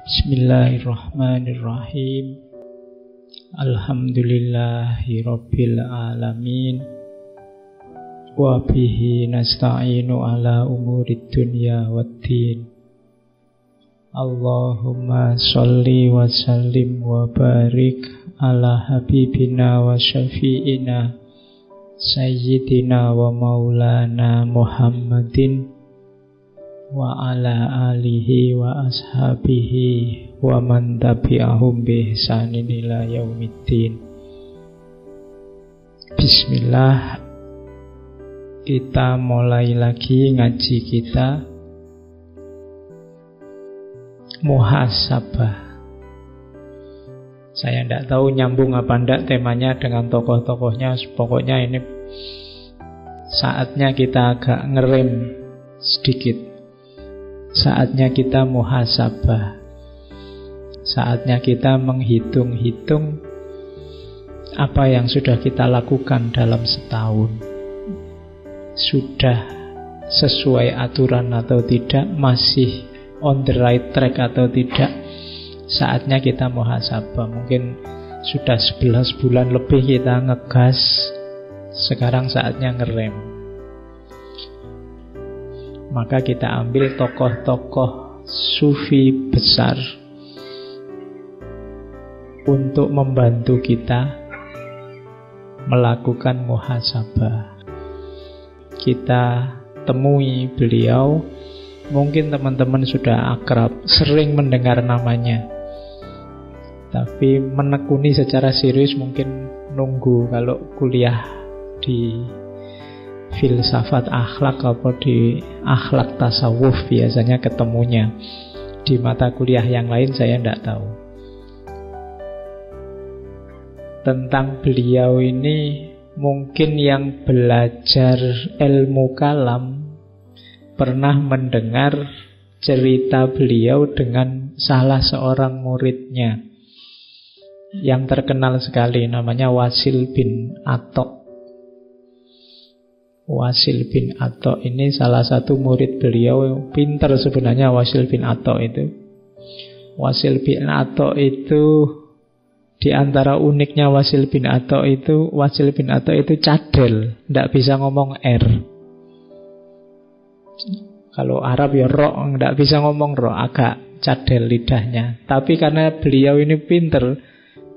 Bismillahirrahmanirrahim. Alhamdulillahi rabbil alamin. Wa bihi nasta'inu ala umurid dunya waddin. Allahumma sholli wa sallim wa barik ala habibina wa syafi'ina sayyidina wa maulana Muhammadin wa ala alihi wa ashabihi wa man tabi'ahum bi ihsanin ila yaumiddin. Bismillah. Kita mulai lagi ngaji kita muhasabah. Saya tidak tahu nyambung apa ndak temanya dengan tokoh-tokohnya. Pokoknya ini saatnya kita agak ngerem sedikit. Saatnya kita muhasabah. Saatnya kita menghitung-hitung apa yang sudah kita lakukan dalam setahun. Sudah sesuai aturan atau tidak, masih on the right track atau tidak. Saatnya kita muhasabah. Mungkin sudah 11 bulan lebih kita ngegas, sekarang saatnya ngerem. Maka kita ambil tokoh-tokoh sufi besar untuk membantu kita melakukan muhasabah. Kita temui beliau. Mungkin teman-teman sudah akrab, sering mendengar namanya, tapi menekuni secara serius mungkin nunggu kalau kuliah di filsafat akhlak atau di akhlak tasawuf biasanya ketemunya. Di mata kuliah yang lain saya tidak tahu. Tentang beliau ini mungkin yang belajar ilmu kalam pernah mendengar cerita beliau dengan salah seorang muridnya yang terkenal sekali, namanya Wasil bin Atok. Wasil bin Atok ini salah satu murid beliau, pintar sebenarnya Wasil bin Atok itu. Wasil bin Atok itu, di antara uniknya Wasil bin Atok itu cadel, tidak bisa ngomong R. Kalau Arab ya ro, tidak bisa ngomong ro, agak cadel lidahnya. Tapi karena beliau ini pintar,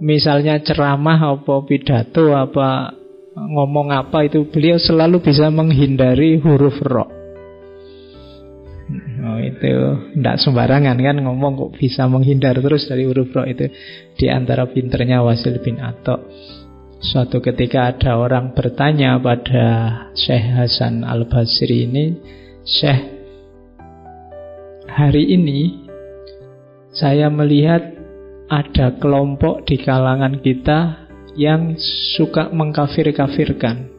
misalnya ceramah apa pidato apa ngomong apa itu, beliau selalu bisa menghindari huruf ro. Itu tidak sembarangan kan ngomong, kok bisa menghindar terus dari huruf ro. Itu di antara pinternya Wasil bin Atok. Suatu ketika ada orang bertanya pada Syekh Hasan Al-Basri ini, Syekh, hari ini saya melihat ada kelompok di kalangan kita yang suka mengkafir-kafirkan.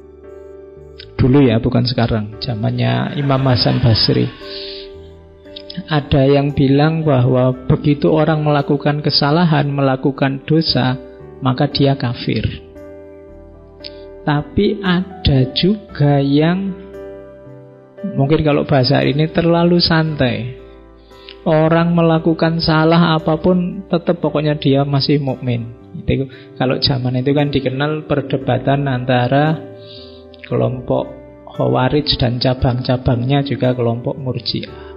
Dulu ya, bukan sekarang, zamannya Imam Hasan Basri. Ada yang bilang bahwa begitu orang melakukan kesalahan, melakukan dosa, maka dia kafir. Tapi ada juga yang mungkin kalau bahasa ini terlalu santai. Orang melakukan salah apapun tetap pokoknya dia masih mukmin. Itu kalau zaman itu kan dikenal perdebatan antara kelompok Khawarij dan cabang-cabangnya juga kelompok Murji'ah.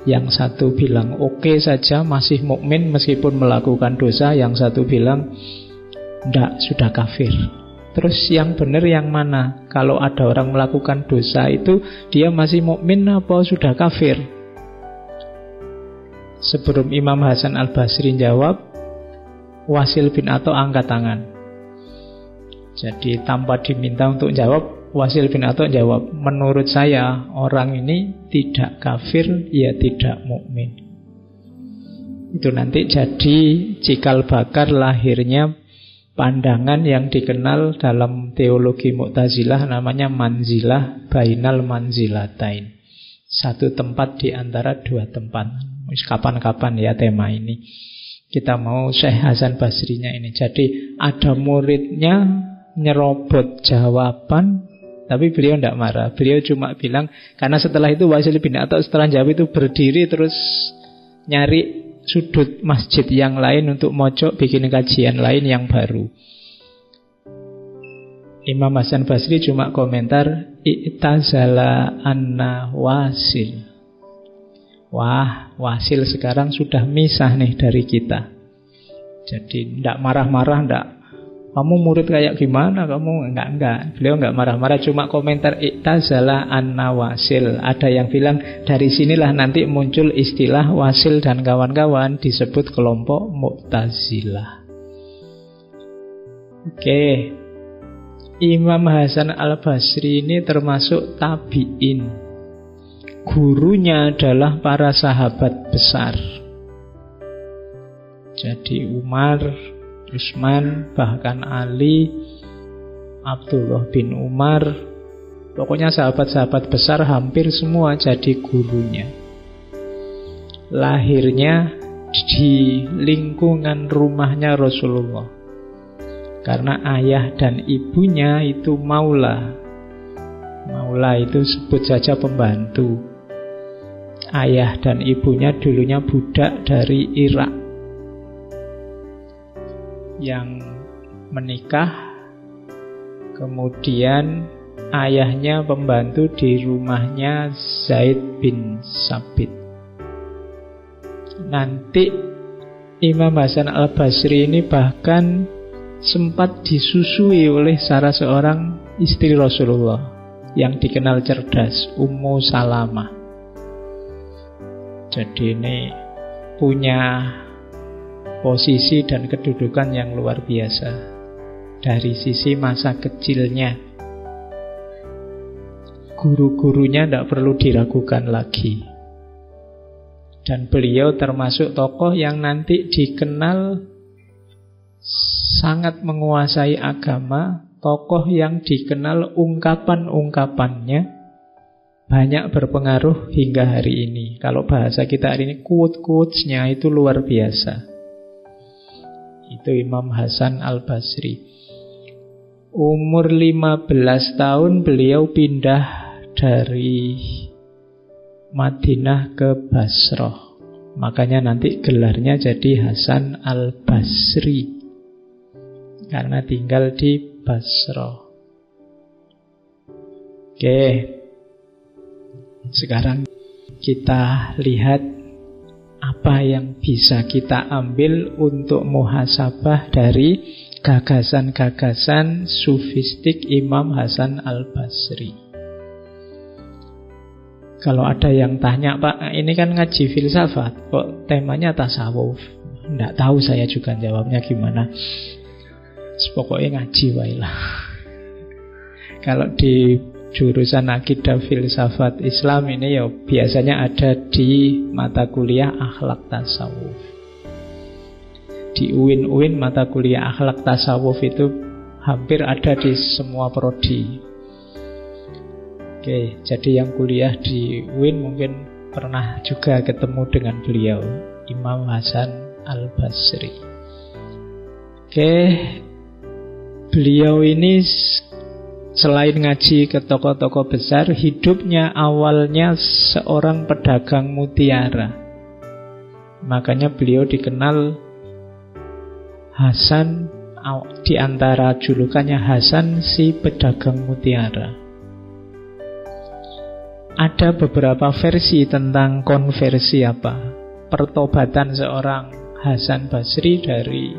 Yang satu bilang oke saja, masih mukmin meskipun melakukan dosa. Yang satu bilang enggak, sudah kafir. Terus yang benar yang mana? Kalau ada orang melakukan dosa itu dia masih mukmin apa sudah kafir? Sebelum Imam Hasan Al-Basri jawab, Wasil bin Atok angkat tangan. Jadi tanpa diminta untuk jawab, Wasil bin Atok jawab, menurut saya orang ini tidak kafir, ya tidak mukmin. Itu nanti jadi cikal bakal lahirnya pandangan yang dikenal dalam teologi Mu'tazilah, namanya manzilah bainal manzilatain. Satu tempat di antara dua tempat. Kapan-kapan ya tema ini kita mau Syekh Hasan Basrinya ini. Jadi ada muridnya nyerobot jawaban, tapi beliau tidak marah. Beliau cuma bilang, karena setelah itu Wasil bin Atok setelah jawab itu berdiri terus nyari sudut masjid yang lain untuk mojok bikin kajian lain yang baru. Imam Hasan Basri cuma komentar, i'tazala anna wasil. Wah, Wasil sekarang sudah misah nih dari kita. Jadi tidak marah-marah, tidak kamu murid kayak gimana, kamu enggak. Beliau enggak marah-marah, cuma komentar i'tazala anna Wasil. Ada yang bilang dari sinilah nanti muncul istilah Wasil dan kawan-kawan disebut kelompok Mu'tazilah. Oke. Imam Hasan al-Basri ini termasuk tabi'in. Gurunya adalah para sahabat besar. Jadi Umar, Utsman, bahkan Ali, Abdullah bin Umar, pokoknya sahabat-sahabat besar hampir semua jadi gurunya. Lahirnya di lingkungan rumahnya Rasulullah, karena ayah dan ibunya itu maula. Maula itu sebut saja pembantu. Ayah dan ibunya dulunya budak dari Irak yang menikah. Kemudian ayahnya pembantu di rumahnya Zaid bin Sabit. Nanti Imam Hasan al-Basri ini bahkan sempat disusui oleh salah seorang istri Rasulullah yang dikenal cerdas, Ummu Salamah. Jadi ini punya posisi dan kedudukan yang luar biasa dari sisi masa kecilnya. Guru-gurunya tidak perlu diragukan lagi. Dan beliau termasuk tokoh yang nanti dikenal sangat menguasai agama, tokoh yang dikenal ungkapan-ungkapannya banyak berpengaruh hingga hari ini. Kalau bahasa kita hari ini, quote-quotesnya itu luar biasa. Itu Imam Hasan al-Basri. Umur 15 tahun beliau pindah dari Madinah ke Basrah. Makanya nanti gelarnya jadi Hasan al-Basri, karena tinggal di Basrah. Oke, sekarang kita lihat apa yang bisa kita ambil untuk muhasabah dari gagasan-gagasan sufistik Imam Hasan al-Basri. Kalau ada yang tanya, Pak, ini kan ngaji filsafat, kok temanya tasawuf? Nggak tahu saya juga jawabnya gimana. Pokoknya ngaji wailah. Kalau di jurusan akidah filsafat Islam ini ya biasanya ada di mata kuliah akhlak tasawuf. Di UIN mata kuliah akhlak tasawuf itu hampir ada di semua prodi. Oke, jadi yang kuliah di UIN mungkin pernah juga ketemu dengan beliau, Imam Hasan al-Basri. Oke, beliau ini selain ngaji ke tokoh-tokoh besar, hidupnya awalnya seorang pedagang mutiara. Makanya beliau dikenal Hasan, di antara julukannya Hasan si pedagang mutiara. Ada beberapa versi tentang konversi pertobatan seorang Hasan Basri dari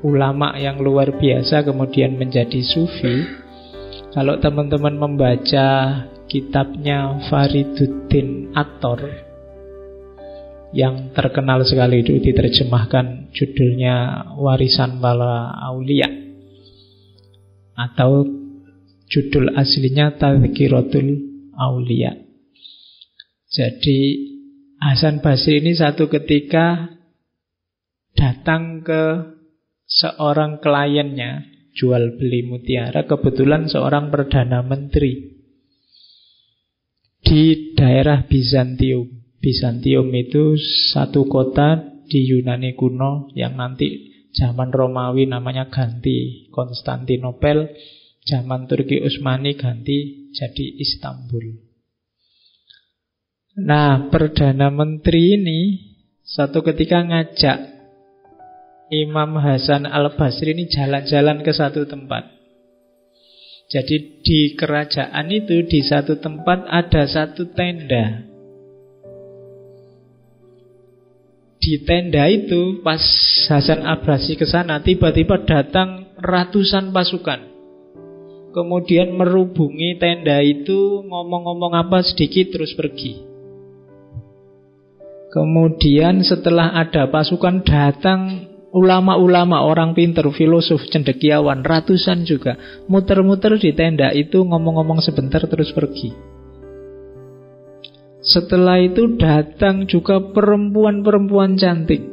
ulama yang luar biasa kemudian menjadi sufi. Kalau teman-teman membaca kitabnya Fariduddin Attor yang terkenal sekali, itu diterjemahkan judulnya Warisan Para Aulia, atau judul aslinya Tadhkiratul Aulia. Jadi Hasan Basri ini satu ketika datang ke seorang kliennya, jual beli mutiara, kebetulan seorang perdana menteri di daerah Bizantium. Bizantium itu satu kota di Yunani kuno yang nanti zaman Romawi namanya ganti Konstantinopel, zaman Turki Utsmani ganti jadi Istanbul. Nah, Perdana Menteri ini Satu ketika ngajak Imam Hasan al-Basri ini jalan-jalan ke satu tempat. Jadi di kerajaan itu, di satu tempat ada satu tenda. Di tenda itu pas Hasan al-Basri ke sana, tiba-tiba datang ratusan pasukan. Kemudian merubungi tenda itu, ngomong-ngomong apa sedikit terus pergi. Kemudian setelah ada pasukan datang ulama-ulama, orang pintar, filosof, cendekiawan, ratusan juga. Muter-muter di tenda itu, ngomong-ngomong sebentar terus pergi. Setelah itu datang juga perempuan-perempuan cantik.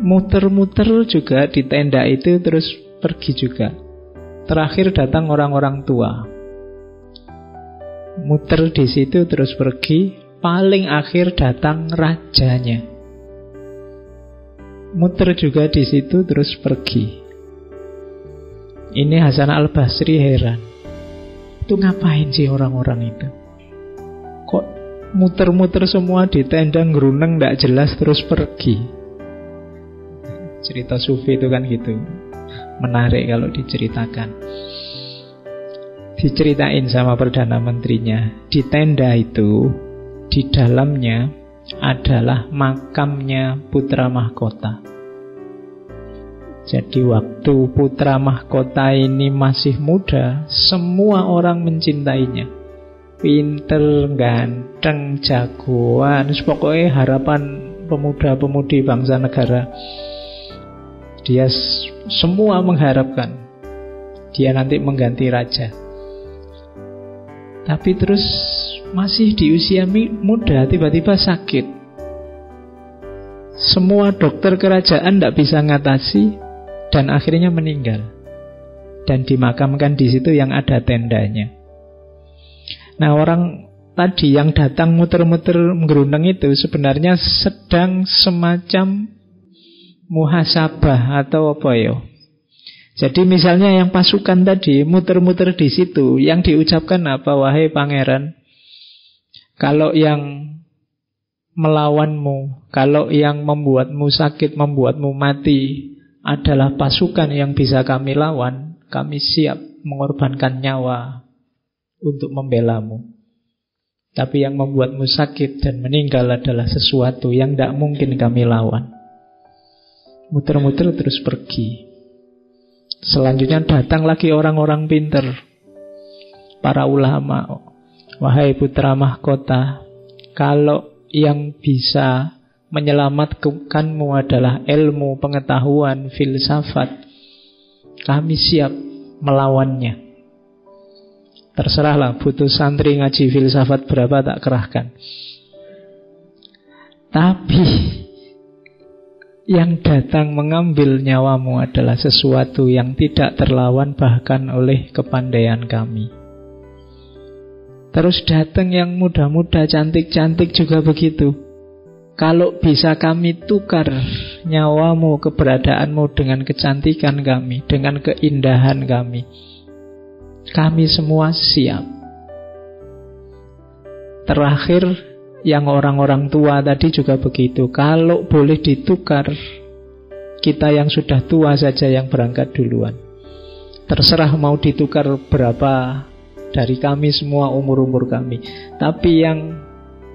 Muter-muter juga di tenda itu terus pergi juga. Terakhir datang orang-orang tua. Muter di situ terus pergi. Paling akhir datang rajanya. Muter juga di situ terus pergi. Ini Hasan al-Basri heran. Itu ngapain sih orang-orang itu? Kok muter-muter semua di tenda, ngeruneng gak jelas terus pergi? Cerita sufi itu kan gitu. Menarik kalau diceritakan. Diceritain sama Perdana Menterinya. Di tenda itu, di dalamnya adalah makamnya putra mahkota. Jadi waktu putra mahkota ini masih muda, semua orang mencintainya. Pinter, ganteng, jagoan, pokoknya harapan pemuda-pemudi bangsa negara. Dia semua mengharapkan dia nanti mengganti raja. Tapi terus masih di usia muda tiba-tiba sakit. Semua dokter kerajaan tidak bisa ngatasi dan akhirnya meninggal. Dan dimakamkan di situ yang ada tendanya. Nah, orang tadi yang datang muter-muter menggerundeng itu sebenarnya sedang semacam muhasabah atau apa ya? Jadi misalnya yang pasukan tadi muter-muter di situ, yang diucapkan apa? Wahai pangeran, kalau yang melawanmu, kalau yang membuatmu sakit, membuatmu mati adalah pasukan yang bisa kami lawan, kami siap mengorbankan nyawa untuk membelamu. Tapi yang membuatmu sakit dan meninggal adalah sesuatu yang tidak mungkin kami lawan. Muter-muter terus pergi. Selanjutnya datang lagi orang-orang pinter, para ulama. Wahai putra mahkota, kalau yang bisa menyelamatkanmu adalah ilmu, pengetahuan, filsafat, kami siap melawannya. Terserahlah, butuh santri ngaji filsafat berapa tak kerahkan. Tapi yang datang mengambil nyawamu adalah sesuatu yang tidak terlawan bahkan oleh kepandaian kami. Terus datang yang muda-muda, cantik-cantik juga begitu. Kalau bisa kami tukar nyawamu, keberadaanmu dengan kecantikan kami, dengan keindahan kami, kami semua siap. Terakhir, yang orang-orang tua tadi juga begitu. Kalau boleh ditukar, kita yang sudah tua saja yang berangkat duluan. Terserah mau ditukar berapa dari kami semua, umur-umur kami. Tapi yang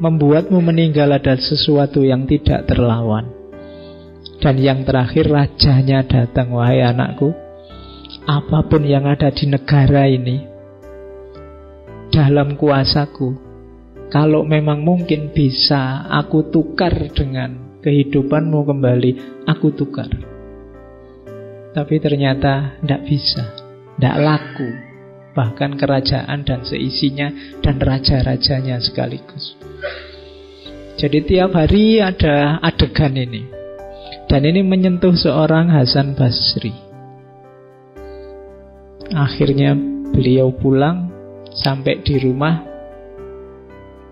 membuatmu meninggal adalah sesuatu yang tidak terlawan. Dan yang terakhir, rajanya datang. Wahai anakku, apapun yang ada di negara ini dalam kuasaku, kalau memang mungkin bisa aku tukar dengan kehidupanmu kembali, aku tukar. Tapi ternyata tidak bisa, tidak laku. Bahkan kerajaan dan seisinya dan raja-rajanya sekaligus. Jadi tiap hari ada adegan ini. Dan ini menyentuh seorang Hasan Basri. Akhirnya beliau pulang, sampai di rumah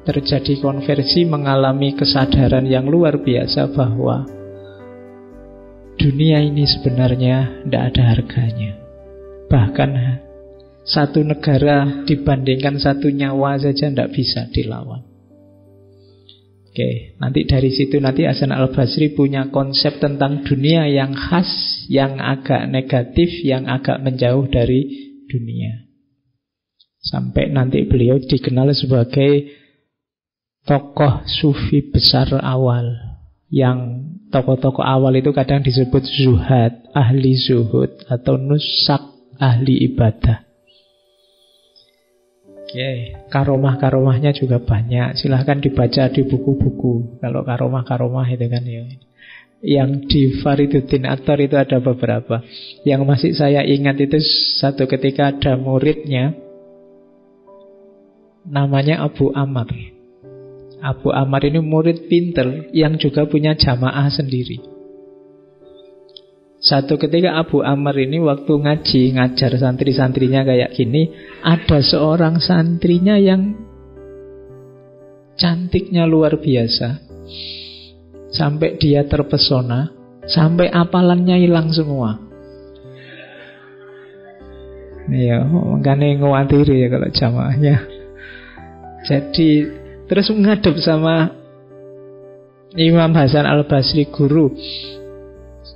terjadi konversi, mengalami kesadaran yang luar biasa bahwa dunia ini sebenarnya tidak ada harganya. Bahkan satu negara dibandingkan satu nyawa saja tidak bisa dilawan. Oke, nanti dari situ nanti Hasan al-Basri punya konsep tentang dunia yang khas, yang agak negatif, yang agak menjauh dari dunia. Sampai nanti beliau dikenal sebagai tokoh sufi besar awal. Yang tokoh-tokoh awal itu kadang disebut zuhad, ahli zuhud, atau nusak, ahli ibadah. Oke, karomah-karomahnya juga banyak. Silahkan dibaca di buku-buku. Kalau karomah-karomah itu kan ya. Yang di Fariduddin Attar itu ada beberapa. Yang masih saya ingat itu satu ketika ada muridnya, namanya Abu Ammar. Abu Ammar ini murid pinter yang juga punya jamaah sendiri. Satu ketika Abu Ammar ini waktu ngaji, ngajar santri-santrinya kayak gini, ada seorang santrinya yang cantiknya luar biasa. Sampai dia terpesona, sampai apalannya hilang semua. Ya, makanya ngawatiri ya kalau jamaahnya. Jadi terus ngadep sama Imam Hasan al-Basri, guru.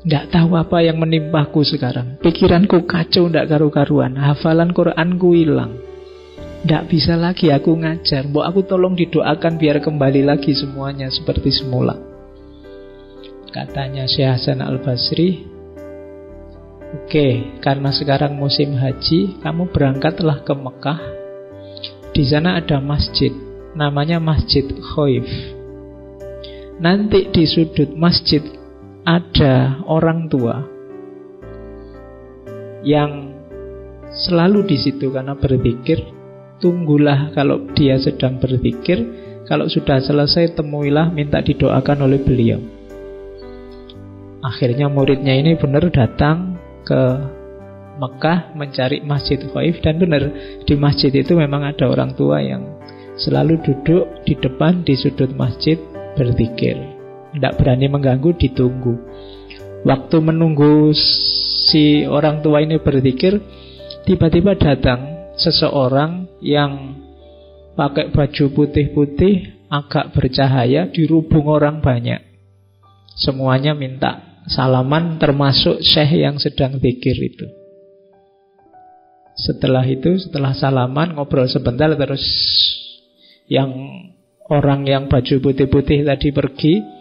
Tidak tahu apa yang menimpaku sekarang. Pikiranku kacau, tidak karu-karuan. Hafalan Quranku hilang. Tidak bisa lagi aku ngajar. Mbok aku tolong didoakan biar kembali lagi semuanya seperti semula. Katanya Syekh Hasan al-Basri, oke, karena sekarang musim haji, kamu berangkatlah ke Mekah. Di sana ada masjid, namanya Masjid Khaif. Nanti di sudut masjid ada orang tua yang selalu di situ karena berzikir. Tunggulah kalau dia sedang berzikir. Kalau sudah selesai, temuilah, minta didoakan oleh beliau. Akhirnya muridnya ini benar datang ke Mekah mencari Masjid Khaif. Dan benar, di masjid itu memang ada orang tua yang selalu duduk di depan di sudut masjid berzikir. Tidak berani mengganggu, ditunggu. Waktu menunggu si orang tua ini berzikir, tiba-tiba datang seseorang yang pakai baju putih-putih, agak bercahaya, dirubung orang banyak. Semuanya minta salaman, termasuk syekh yang sedang zikir itu. Setelah itu, setelah salaman, ngobrol sebentar, terus yang orang yang baju putih-putih tadi pergi.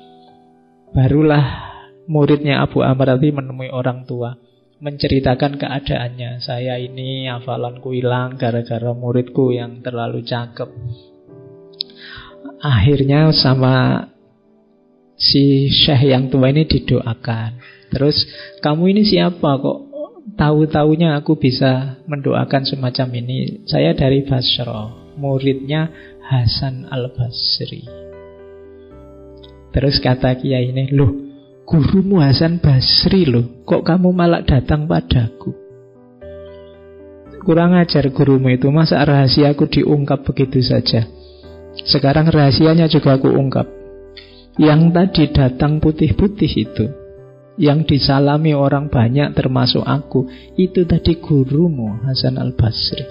Barulah muridnya Abu Ammar tadi menemui orang tua, menceritakan keadaannya. Saya ini hafalanku hilang gara-gara muridku yang terlalu cakep. Akhirnya sama si syekh yang tua ini didoakan. Terus, kamu ini siapa kok tahu-taunya aku bisa mendoakan semacam ini? Saya dari Basra, muridnya Hasan al-Basri. Terus kata kiai ini, loh, gurumu Hasan Basri loh, kok kamu malah datang padaku? Kurang ajar gurumu itu, masa rahasiaku diungkap begitu saja? Sekarang rahasianya juga aku ungkap. Yang tadi datang putih-putih itu, yang disalami orang banyak termasuk aku, itu tadi gurumu Hasan al-Basri.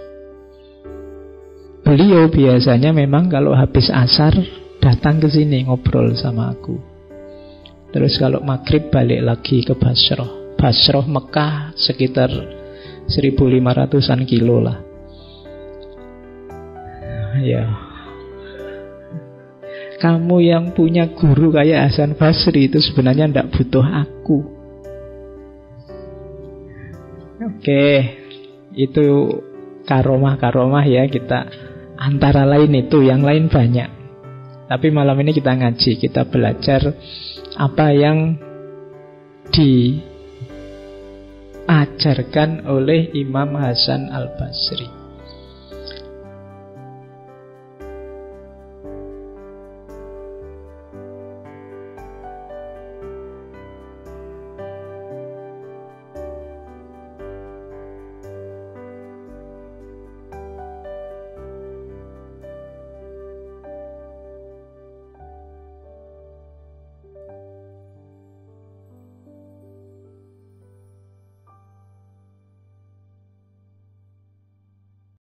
Beliau biasanya memang kalau habis asar datang ke sini ngobrol sama aku. Terus kalau maghrib balik lagi ke Basrah. Basrah Mekah sekitar 1.500-an kilo lah. Ya. Kamu yang punya guru kayak Hasan Basri itu sebenarnya tidak butuh aku. Oke, itu karomah-karomah ya kita. Antara lain itu, yang lain banyak. Tapi malam ini kita ngaji, kita belajar apa yang diajarkan oleh Imam Hasan al-Basri.